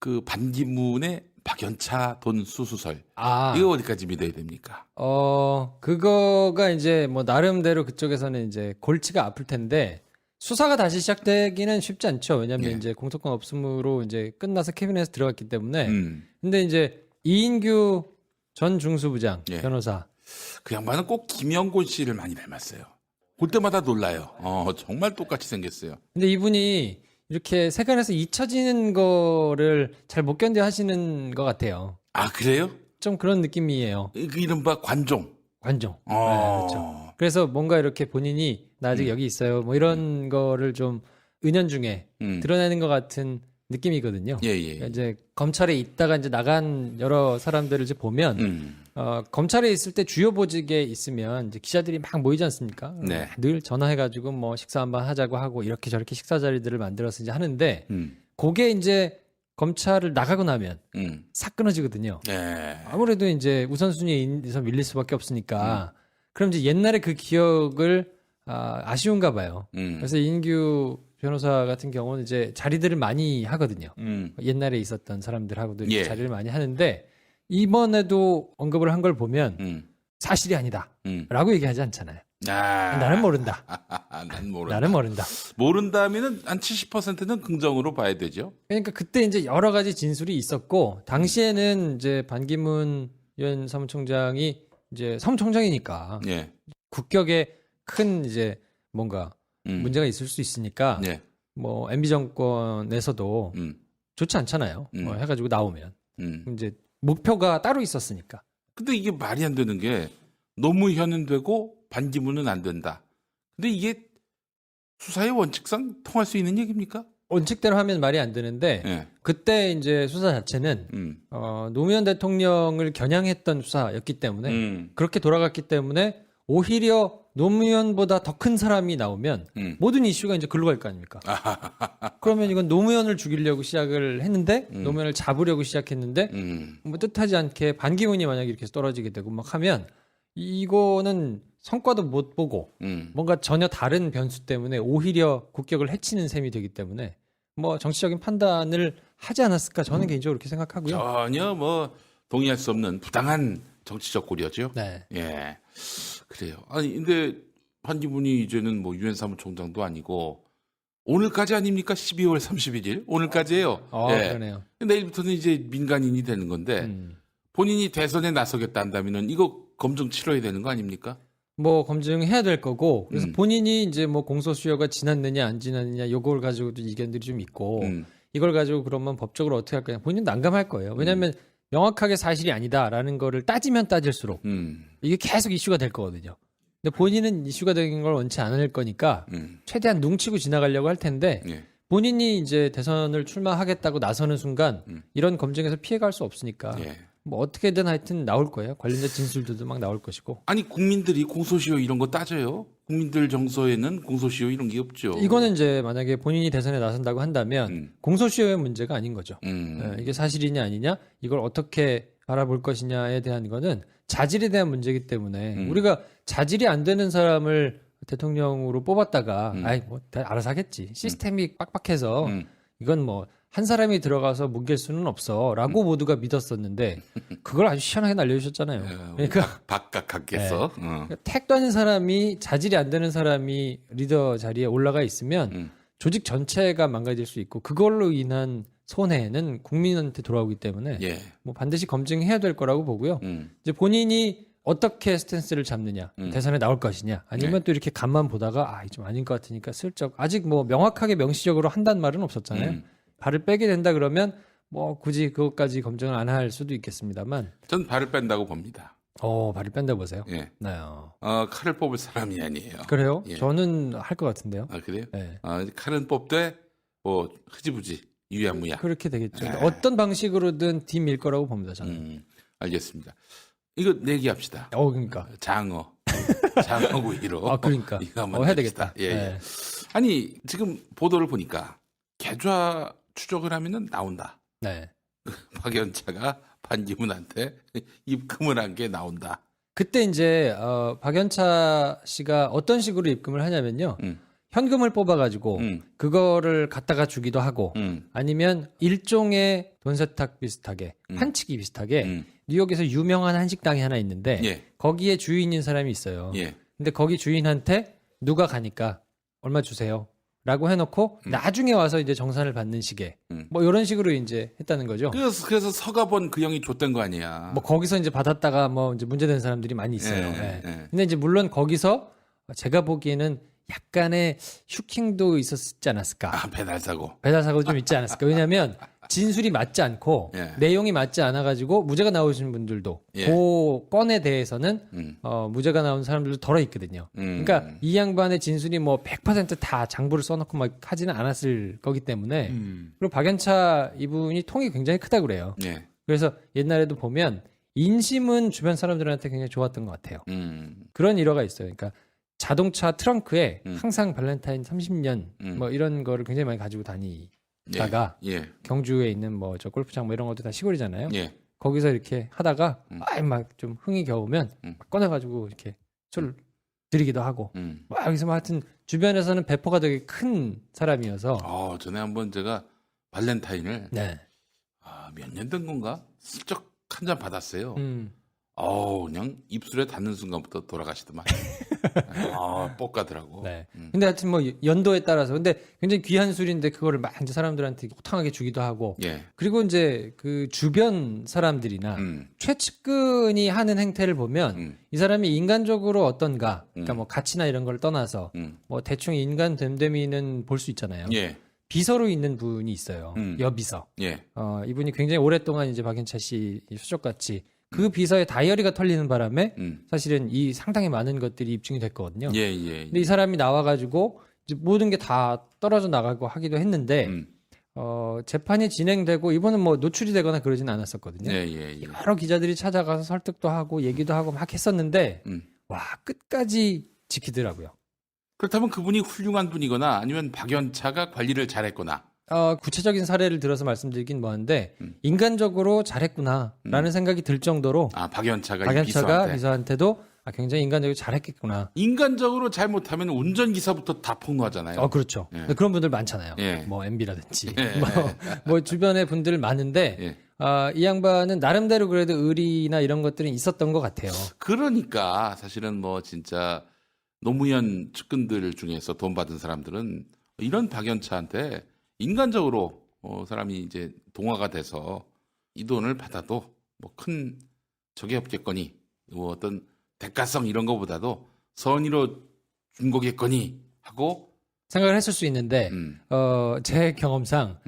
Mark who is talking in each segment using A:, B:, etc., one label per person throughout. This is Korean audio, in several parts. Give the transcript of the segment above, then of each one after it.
A: 그 반기문의 박연차 돈 수수설.
B: 아,
A: 이거 어디까지 믿어야 됩니까?
B: 그거가 이제 뭐 나름대로 그쪽에서는 이제 골치가 아플 텐데 수사가 다시 시작되기는 쉽지 않죠. 왜냐하면
A: 예.
B: 이제 공소권 없음으로 이제 끝나서 캐비넷에 들어갔기 때문에.
A: 음.
B: 근데 이제 이인규 전 중수부장
A: 예.
B: 변호사.
A: 그 양반은 꼭 김영곤 씨를 많이 닮았어요. 볼 때마다 놀라요. 정말 똑같이 생겼어요.
B: 근데 이분이 이렇게 세간에서 잊혀지는 거를 잘 못 견뎌 하시는 것 같아요.
A: 아, 그래요?
B: 좀 그런 느낌이에요.
A: 그 이른바 관종.
B: 관종. 네,
A: 어.
B: 그렇죠. 그래서 뭔가 이렇게 본인이 나 아직 여기 있어요. 뭐 이런 거를 좀 은연중에 드러내는 것 같은 느낌이거든요.
A: 예, 예.
B: 그러니까 이제 검찰에 있다가 이제 나간 여러 사람들을 이제 보면 검찰에 있을 때 주요 보직에 있으면 이제 기자들이 막 모이지 않습니까?
A: 네.
B: 늘 전화해가지고 뭐 식사 한번 하자고 하고 이렇게 저렇게 식사 자리들을 만들어서 이제 하는데 그게 이제 검찰을 나가고 나면 싹 끊어지거든요.
A: 네.
B: 아무래도 이제 우선순위에서 밀릴 수밖에 없으니까 그럼 이제 옛날에 그 기억을 아쉬운가 봐요. 그래서 이인규 변호사 같은 경우는 이제 자리들을 많이 하거든요. 옛날에 있었던 사람들하고도 이렇게
A: 예.
B: 자리를 많이 하는데 이번에도 언급을 한 걸 보면 사실이 아니다 라고 얘기하지 않잖아요.
A: 아,
B: 나는 모른다.
A: 난 모른다.
B: 나는 모른다.
A: 모른다면은 한 70%는 긍정으로 봐야 되죠.
B: 그러니까 그때 이제 여러 가지 진술이 있었고 당시에는 이제 반기문 유엔 사무총장이 이제 사무총장이니까
A: 예.
B: 국격에 큰 이제 뭔가 문제가 있을 수 있으니까
A: 예.
B: 뭐 MB 정권에서도 좋지 않잖아요. 뭐 해가지고 나오면 이제 목표가 따로 있었으니까.
A: 근데 이게 말이 안 되는 게 노무현은 되고 반기문은 안 된다. 근데 이게 수사의 원칙상 통할 수 있는 얘기입니까?
B: 원칙대로 하면 말이 안 되는데
A: 예.
B: 그때 이제 수사 자체는 노무현 대통령을 겨냥했던 수사였기 때문에 그렇게 돌아갔기 때문에 오히려 노무현보다 더 큰 사람이 나오면 모든 이슈가 이제 글로 갈 거 아닙니까? 그러면 이건 노무현을 죽이려고 시작을 했는데 노무현을 잡으려고 시작했는데 뭐 뜻하지 않게 반기문이 만약에 이렇게 떨어지게 되고 막 하면 이거는 성과도 못 보고 뭔가 전혀 다른 변수 때문에 오히려 국격을 해치는 셈이 되기 때문에 뭐 정치적인 판단을 하지 않았을까 저는 개인적으로 그렇게 생각하고요.
A: 전혀 뭐 동의할 수 없는 부당한 정치적 고려죠.
B: 네.
A: 예. 그래요. 아니 근데 반기문이 이제는 뭐 유엔 사무총장도 아니고 오늘까지 아닙니까? 12월 31일 오늘까지예요. 예.
B: 그러네요.
A: 내일부터는 이제 민간인이 되는 건데 본인이 대선에 나서겠다 한다면은 이거 검증 치러야 되는 거 아닙니까?
B: 뭐 검증해야 될 거고 그래서 본인이 이제 뭐 공소시효가 지났느냐 안 지났느냐 요걸 가지고도 이견들이 좀 있고 이걸 가지고 그러면 법적으로 어떻게 할 거냐 본인 난감할 거예요. 왜냐하면 명확하게 사실이 아니다라는 거를 따지면 따질수록 이게 계속 이슈가 될 거거든요. 근데 본인은 이슈가 되는 걸 원치 않을 거니까 최대한 눈치고 지나가려고 할 텐데
A: 예.
B: 본인이 이제 대선을 출마하겠다고 나서는 순간 이런 검증에서 피해갈 수 없으니까
A: 예.
B: 뭐 어떻게든 하여튼 나올 거예요. 관련된 진술들도 막 나올 것이고.
A: 아니 국민들이 공소시효 이런 거 따져요? 국민들 정서에는 공소시효 이런 게 없죠.
B: 이거는 이제 만약에 본인이 대선에 나선다고 한다면 공소시효의 문제가 아닌 거죠. 이게 사실이냐 아니냐 이걸 어떻게 알아볼 것이냐에 대한 거는 자질에 대한 문제이기 때문에 우리가 자질이 안 되는 사람을 대통령으로 뽑았다가 아이 뭐 다 알아서 하겠지. 시스템이 빡빡해서 이건 뭐 한 사람이 들어가서 뭉갤 수는 없어라고 모두가 믿었었는데 그걸 아주 시원하게 날려주셨잖아요. 그러니까
A: 박각하께서
B: 택도 아닌 사람이 자질이 안 되는 사람이 리더 자리에 올라가 있으면 조직 전체가 망가질 수 있고 그걸로 인한 손해는 국민한테 돌아오기 때문에
A: 예.
B: 뭐 반드시 검증해야 될 거라고 보고요. 이제 본인이 어떻게 스탠스를 잡느냐, 대선에 나올 것이냐, 아니면 또 이렇게 간만 보다가 좀 아닌 것 같으니까 슬쩍 아직 뭐 명확하게 명시적으로 한다는 말은 없었잖아요. 발을 빼게 된다 그러면 뭐 굳이 그것까지 검증을 안 할 수도 있겠습니다만.
A: 전 발을 뺀다고 봅니다.
B: 발을 뺀다 보세요.
A: 예.
B: 네.
A: 칼을 뽑을 사람이 아니에요.
B: 그래요?
A: 예.
B: 저는 할 것 같은데요.
A: 아 그래요?
B: 네.
A: 칼은 뽑되 뭐 흐지부지 유야무야.
B: 그렇게 되겠죠. 어떤 방식으로든 뒤밀 거라고 봅니다. 저는.
A: 알겠습니다. 이거 내기합시다.
B: 그러니까.
A: 장어구이로.
B: 그러니까.
A: 이거 한번
B: 해야
A: 냅시다.
B: 되겠다.
A: 예.
B: 네.
A: 아니 지금 보도를 보니까 계좌 추적을 하면은 나온다.
B: 네.
A: 박연차가 반기문한테 입금을 한 게 나온다.
B: 그때 이제 박연차 씨가 어떤 식으로 입금을 하냐면요. 현금을 뽑아가지고 그거를 갖다가 주기도 하고 아니면 일종의 돈 세탁 비슷하게 한치기 비슷하게 뉴욕에서 유명한 한식당이 하나 있는데
A: 예.
B: 거기에 주인인 사람이 있어요.
A: 예.
B: 근데 거기 주인한테 누가 가니까 얼마 주세요. 라고 해놓고 나중에 와서 이제 정산을 받는 식의 뭐 이런 식으로 이제 했다는 거죠.
A: 그래서 서가본 그 형이 줬던 거 아니야.
B: 뭐 거기서 이제 받았다가 뭐 이제 문제된 사람들이 많이 있어요.
A: 예,
B: 예.
A: 예.
B: 근데 이제 물론 거기서 제가 보기에는 약간의 슈킹도 있었지 않았을까.
A: 아, 배달 사고.
B: 배달 사고 좀 있지 않았을까. 왜냐하면 진술이 맞지 않고
A: 예.
B: 내용이 맞지 않아가지고 무죄가 나오신 분들도
A: 예.
B: 그 건에 대해서는 무죄가 나온 사람들도 덜어 있거든요. 그러니까 이 양반의 진술이 뭐 100%다 장부를 써놓고 막 하지는 않았을 거기 때문에 그리고 박연차 이분이 통이 굉장히 크다고 그래요.
A: 예.
B: 그래서 옛날에도 보면 인심은 주변 사람들한테 굉장히 좋았던 것 같아요. 그런 일화가 있어요. 그러니까 자동차 트렁크에 항상 발렌타인 30년 뭐 이런 거를 굉장히 많이 가지고 다니다가
A: 예.
B: 경주에 있는 뭐 저 골프장 뭐 이런 것도 다 시골이잖아요.
A: 예.
B: 거기서 이렇게 하다가 막 좀 흥이 겨우면 막 꺼내가지고 이렇게 술 드리기도 하고 막 여기서 뭐 하여튼 주변에서는 배포가 되게 큰 사람이어서
A: 전에 한번 제가 발렌타인을
B: 네.
A: 몇 년 된 건가? 슬쩍 한 잔 받았어요. 그냥 입술에 닿는 순간부터 돌아가시더만. 뻑 가더라고.
B: 네. 근데 하여튼 뭐 연도에 따라서 근데 굉장히 귀한 술인데 그거를 막 이제 사람들한테 호탕하게 주기도 하고.
A: 예.
B: 그리고 이제 그 주변 사람들이나 최측근이 하는 행태를 보면 이 사람이 인간적으로 어떤가, 그러니까 뭐 가치나 이런 걸 떠나서 뭐 대충 인간 됨됨이는 볼 수 있잖아요.
A: 예.
B: 비서로 있는 분이 있어요. 여비서.
A: 예.
B: 이분이 굉장히 오랫동안 이제 박연차 씨 수족같이 그 비서의 다이어리가 털리는 바람에 사실은 이 상당히 많은 것들이 입증이 됐거든요.
A: 예.
B: 근데 이 사람이 나와가지고 이제 모든 게 다 떨어져 나가고 하기도 했는데 재판이 진행되고 이번은 뭐 노출이 되거나 그러진 않았었거든요.
A: 예.
B: 여러 기자들이 찾아가서 설득도 하고 얘기도 하고 막 했었는데 와 끝까지 지키더라고요.
A: 그렇다면 그분이 훌륭한 분이거나 아니면 박연차가 관리를 잘했거나.
B: 구체적인 사례를 들어서 말씀드리긴 뭐한데 인간적으로 잘했구나라는 생각이 들 정도로
A: 박연차가
B: 비서한테도 굉장히 인간적으로 잘했겠구나.
A: 인간적으로 잘못하면 운전기사부터 다 폭로하잖아요.
B: 그렇죠.
A: 예.
B: 그런 분들 많잖아요.
A: 예.
B: 뭐 MB라든지
A: 예.
B: 뭐 주변에 분들 많은데
A: 예.
B: 이 양반은 나름대로 그래도 의리나 이런 것들은 있었던 것 같아요.
A: 그러니까 사실은 뭐 진짜 노무현 측근들 중에서 돈 받은 사람들은 이런 박연차한테 인간적으로 사람이 이제 동화가 돼서 이 돈을 받아도 뭐 큰 적이 없겠거니 뭐 어떤 대가성 이런 거보다도 선의로 준 거겠거니 하고
B: 생각을 했을 수 있는데 제 경험상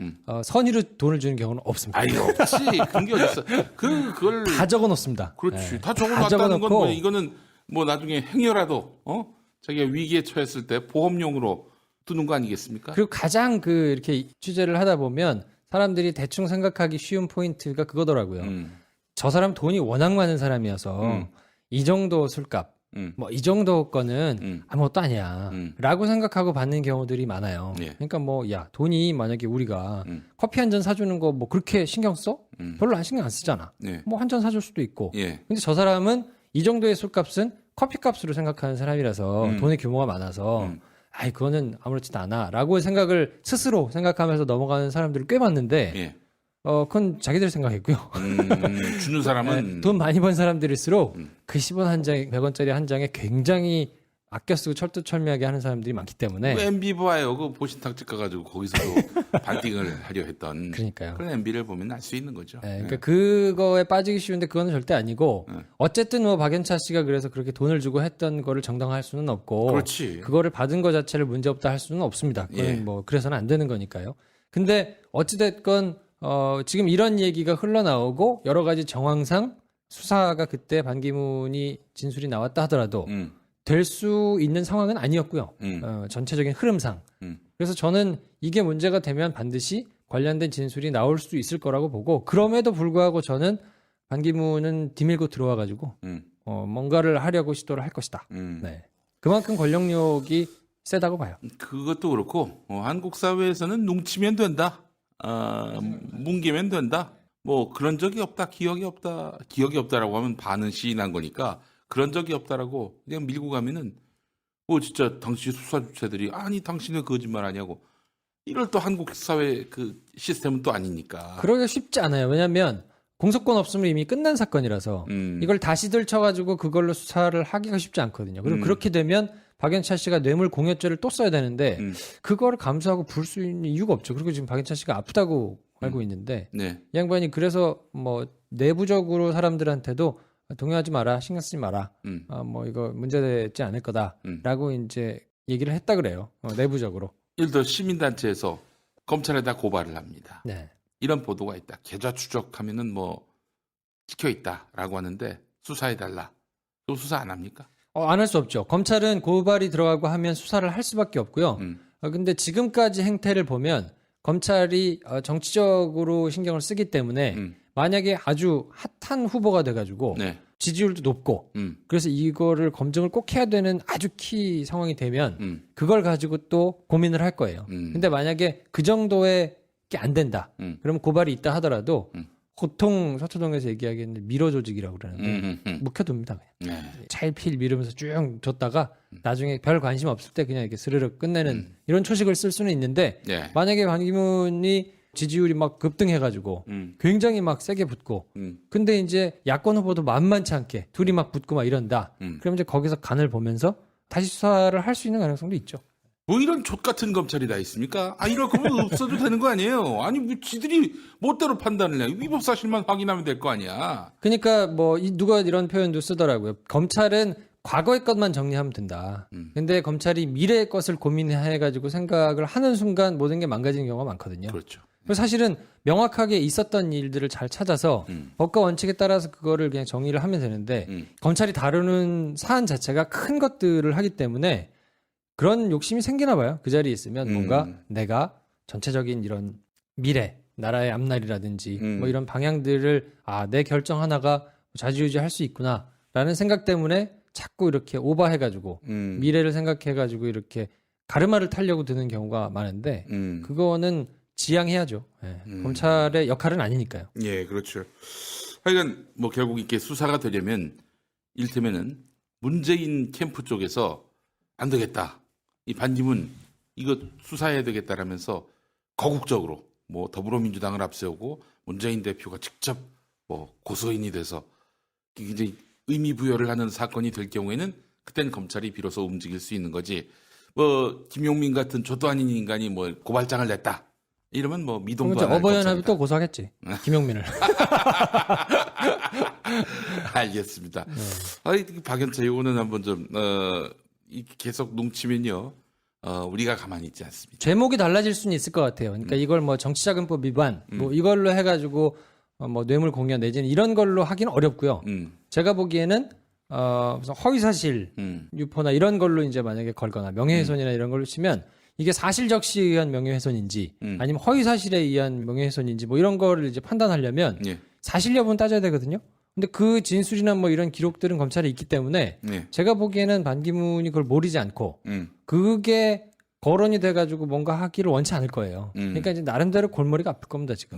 B: 선의로 돈을 주는 경우는 없습니다.
A: 없지. 그런 게 어딨어. 그걸
B: 다 적어놓습니다.
A: 그렇지.
B: 네.
A: 다 적어놨다는 건 뭐 이거는 뭐 나중에 행여라도 자기가 위기에 처했을 때 보험용으로 두는 거 아니겠습니까?
B: 그리고 가장 이렇게 취재를 하다 보면 사람들이 대충 생각하기 쉬운 포인트가 그거더라고요. 저 사람 돈이 워낙 많은 사람이어서 이 정도 술값, 뭐 이 정도 거는 아무것도 아니야. 라고 생각하고 받는 경우들이 많아요.
A: 예.
B: 그러니까 뭐, 돈이 만약에 우리가 커피 한 잔 사주는 거 뭐 그렇게 신경 써? 별로 신경 안 쓰잖아.
A: 예.
B: 뭐 한 잔 사줄 수도 있고.
A: 예.
B: 근데 저 사람은 이 정도의 술값은 커피값으로 생각하는 사람이라서 돈의 규모가 많아서 그거는 아무렇지도 않아. 라고 생각을 스스로 생각하면서 넘어가는 사람들을 꽤 많은데,
A: 예.
B: 그건 자기들 생각이고요.
A: 주는 사람은
B: 돈 많이 번 사람들일수록 그 10원 한 장에 100원짜리 한 장에 굉장히 아껴 쓰고 철두철미하게 하는 사람들이 많기 때문에.
A: MB 봐요. 그 보신탕집 가가지고 거기서도 반띵을 하려 했던.
B: 그러니까요.
A: 그런 MB를 보면 알 수 있는 거죠.
B: 그러니까 그거에 빠지기 쉬운데 그거는 절대 아니고 어쨌든 뭐 박연차 씨가 그래서 그렇게 돈을 주고 했던 거를 정당화할 수는 없고.
A: 그렇지.
B: 그거를 받은 거 자체를 문제없다 할 수는 없습니다. 그건 뭐 그래서는 안 되는 거니까요. 근데 어찌됐건 지금 이런 얘기가 흘러나오고 여러 가지 정황상 수사가 그때 반기문이 진술이 나왔다 하더라도 될 수 있는 상황은 아니었고요. 전체적인 흐름상. 그래서 저는 이게 문제가 되면 반드시 관련된 진술이 나올 수 있을 거라고 보고 그럼에도 불구하고 저는 반기문은 뒤밀고 들어와가지고 뭔가를 하려고 시도를 할 것이다. 네. 그만큼 권력력이 세다고 봐요.
A: 그것도 그렇고 한국 사회에서는 뭉치면 된다. 뭉개면 된다. 뭐 그런 적이 없다. 기억이 없다라고 하면 반은 시인한 거니까 그런 적이 없다라고 그냥 밀고 가면은 진짜 당시 수사 주체들이 아니 당신은 거짓말하냐고 이럴 또 한국 사회 그 시스템은 또 아니니까.
B: 그러기가 쉽지 않아요. 왜냐하면 공소권 없으면 이미 끝난 사건이라서 이걸 다시 들쳐가지고 그걸로 수사를 하기가 쉽지 않거든요. 그리고 그렇게 되면 박연차 씨가 뇌물 공여죄를 또 써야 되는데 그거를 감수하고 부를 수 있는 이유가 없죠. 그리고 지금 박연차 씨가 아프다고 알고 있는데
A: 네.
B: 이 양반이 그래서 뭐 내부적으로 사람들한테도 동요하지 마라, 신경 쓰지 마라, 뭐 이거 문제되지 않을 거다라고 이제 얘기를 했다 그래요. 내부적으로.
A: 예를 들어 시민단체에서 검찰에다 고발을 합니다.
B: 네.
A: 이런 보도가 있다. 계좌 추적하면은 뭐 찍혀 있다라고 하는데 수사해달라. 또 수사 안 합니까?
B: 안 할 수 없죠. 검찰은 고발이 들어가고 하면 수사를 할 수밖에 없고요. 근데 지금까지 행태를 보면 검찰이 정치적으로 신경을 쓰기 때문에 만약에 아주 핫한 후보가 돼가지고
A: 네.
B: 지지율도 높고 그래서 이거를 검증을 꼭 해야 되는 아주 키 상황이 되면 그걸 가지고 또 고민을 할 거예요. 근데 만약에 그 정도의 게 안 된다. 그러면 고발이 있다 하더라도 보통 서초동에서 얘기하기에는 미러 조직이라고 그러는데 묵혀둡니다. 그냥.
A: 네.
B: 차일피일 미루면서 쭉 줬다가 나중에 별 관심 없을 때 그냥 이렇게 스르륵 끝내는 이런 초식을 쓸 수는 있는데
A: 네.
B: 만약에 반기문이 지지율이 막 급등해가지고 굉장히 막 세게 붙고 근데 이제 야권 후보도 만만치 않게 둘이 막 붙고 막 이런다. 그럼 이제 거기서 간을 보면서 다시 수사를 할 수 있는 가능성도 있죠.
A: 뭐 이런 족 같은 검찰이 다 있습니까? 이럴 거면 없어도 되는 거 아니에요? 아니 뭐 지들이 멋대로 판단을 해. 위법 사실만 확인하면 될 거 아니야.
B: 그러니까 뭐 누가 이런 표현도 쓰더라고요. 검찰은 과거의 것만 정리하면 된다. 근데 검찰이 미래의 것을 고민해가지고 생각을 하는 순간 모든 게 망가지는 경우가 많거든요.
A: 그렇죠.
B: 그래서 사실은 명확하게 있었던 일들을 잘 찾아서 법과 원칙에 따라서 그거를 그냥 정리를 하면 되는데 검찰이 다루는 사안 자체가 큰 것들을 하기 때문에 그런 욕심이 생기나 봐요. 그 자리에 있으면 뭔가 내가 전체적인 이런 미래, 나라의 앞날이라든지 뭐 이런 방향들을 내 결정 하나가 좌지우지할 수 있구나라는 생각 때문에 자꾸 이렇게 오버해가지고 미래를 생각해가지고 이렇게 가르마를 타려고 드는 경우가 많은데 그거는 지양해야죠. 예. 검찰의 역할은 아니니까요.
A: 예, 그렇죠. 하여간 뭐 결국 이렇게 수사가 되려면 이를테면은 문재인 캠프 쪽에서 안 되겠다. 이 반기문 이거 수사해야 되겠다라면서 거국적으로 뭐 더불어민주당을 앞세우고 문재인 대표가 직접 뭐 고소인이 돼서 이제 의미 부여를 하는 사건이 될 경우에는 그때는 검찰이 비로소 움직일 수 있는 거지. 뭐 김용민 같은 조도 아닌 인간이 뭐 고발장을 냈다. 이러면 뭐 미동도 안 할
B: 어버이연합이 또 고소하겠지. 김용민을.
A: 알겠습니다. 박연차 요거는 한번 좀 계속 농치면요. 우리가 가만히 있지 않습니다.
B: 제목이 달라질 수는 있을 것 같아요. 그러니까 이걸 뭐 정치자금법 위반 뭐 이걸로 해가지고 뭐 뇌물 공여 내지는 이런 걸로 하기는 어렵고요. 제가 보기에는 무슨 허위사실 유포나 이런 걸로 이제 만약에 걸거나 명예훼손이나 이런 걸로 치면 이게 사실적시에 의한 명예훼손인지 아니면 허위사실에 의한 명예훼손인지 뭐 이런 거를 이제 판단하려면 사실 여부는 따져야 되거든요. 근데 그 진술이나 뭐 이런 기록들은 검찰에 있기 때문에 제가 보기에는 반기문이 그걸 모르지 않고 그게 거론이 돼가지고 뭔가 하기를 원치 않을 거예요. 그러니까 이제 나름대로 골머리가 아플 겁니다 지금.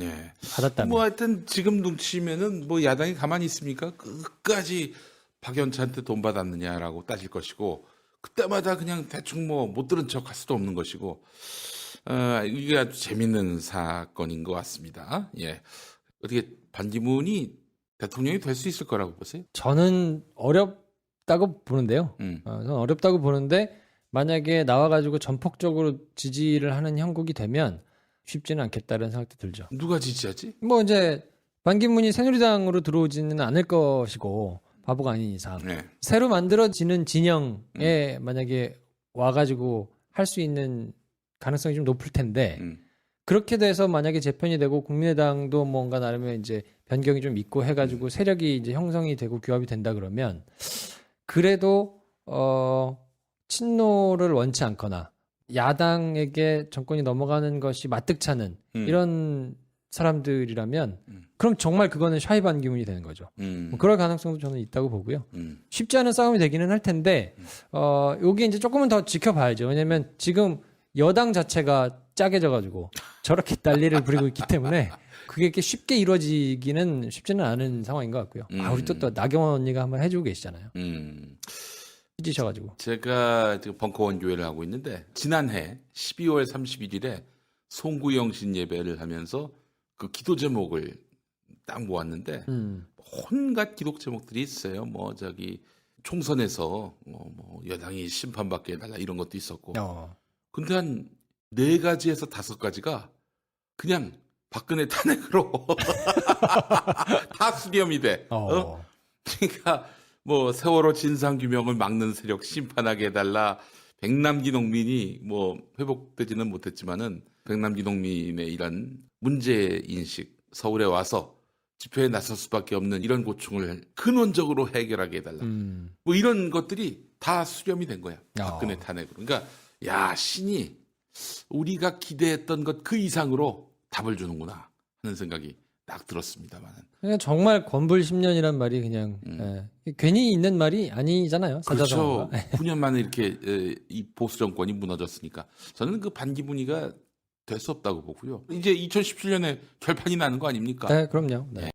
B: 받았다면.
A: 뭐 하여튼 지금 눈치면은 뭐 야당이 가만히 있습니까? 끝까지 박연차한테 돈 받았느냐라고 따질 것이고 그때마다 그냥 대충 뭐 못 들은 척 할 수도 없는 것이고 이게 아주 재밌는 사건인 것 같습니다. 예, 어떻게 반기문이 대통령이 될 수 있을 거라고 보세요?
B: 저는 어렵다고 보는데요. 저는 어렵다고 보는데 만약에 나와가지고 전폭적으로 지지를 하는 형국이 되면 쉽지는 않겠다는 생각도 들죠.
A: 누가 지지하지?
B: 뭐 이제 반기문이 새누리당으로 들어오지는 않을 것이고 바보가 아닌 이상 새로 만들어지는 진영에 만약에 와가지고 할 수 있는 가능성이 좀 높을 텐데 그렇게 돼서 만약에 재편이 되고 국민의당도 뭔가 나름의 이제 변경이 좀 있고 해가지고 세력이 이제 형성이 되고 규합이 된다 그러면 그래도 친노를 원치 않거나 야당에게 정권이 넘어가는 것이 마뜩찮은 이런 사람들이라면 그럼 정말 그거는 샤이 반기문이 되는 거죠. 뭐 그럴 가능성도 저는 있다고 보고요. 쉽지 않은 싸움이 되기는 할 텐데 여기 이제 조금은 더 지켜봐야죠. 왜냐하면 지금 여당 자체가 짜게져가지고 저렇게 난리를 부리고 있기 때문에 그게 이렇게 쉽게 이루어지기는 쉽지는 않은 상황인 것 같고요. 우리 또 나경원 언니가 한번 해주고 계시잖아요. 삐지셔가지고.
A: 제가 지금 벙커원 교회를 하고 있는데 지난해 12월 31일에 송구영신 예배를 하면서 그 기도 제목을 딱 모았는데 온갖 기도 제목들이 있어요. 뭐 저기 총선에서 뭐 여당이 심판받게 해달라 이런 것도 있었고. 근데 한 4가지에서 5가지가 그냥 박근혜 탄핵으로 다 수렴이 돼. 그러니까 뭐 세월호 진상규명을 막는 세력 심판하게 해달라. 백남기 농민이 뭐 회복되지는 못했지만은 백남기 농민의 이런 문제인식, 서울에 와서 집회에 나설 수밖에 없는 이런 고충을 근원적으로 해결하게 해달라. 뭐 이런 것들이 다 수렴이 된 거야. 박근혜 탄핵으로. 그러니까 야, 신이 우리가 기대했던 것 그 이상으로 답을 주는구나 하는 생각이 딱 들었습니다만은.
B: 그냥 정말 권불 10년이란 말이 그냥 괜히 있는 말이 아니잖아요.
A: 그렇죠. 9년 만에 이렇게 이 보수 정권이 무너졌으니까 저는 그 반기문이가 될 수 없다고 보고요. 이제 2017년에 결판이 나는 거 아닙니까?
B: 네, 그럼요. 네.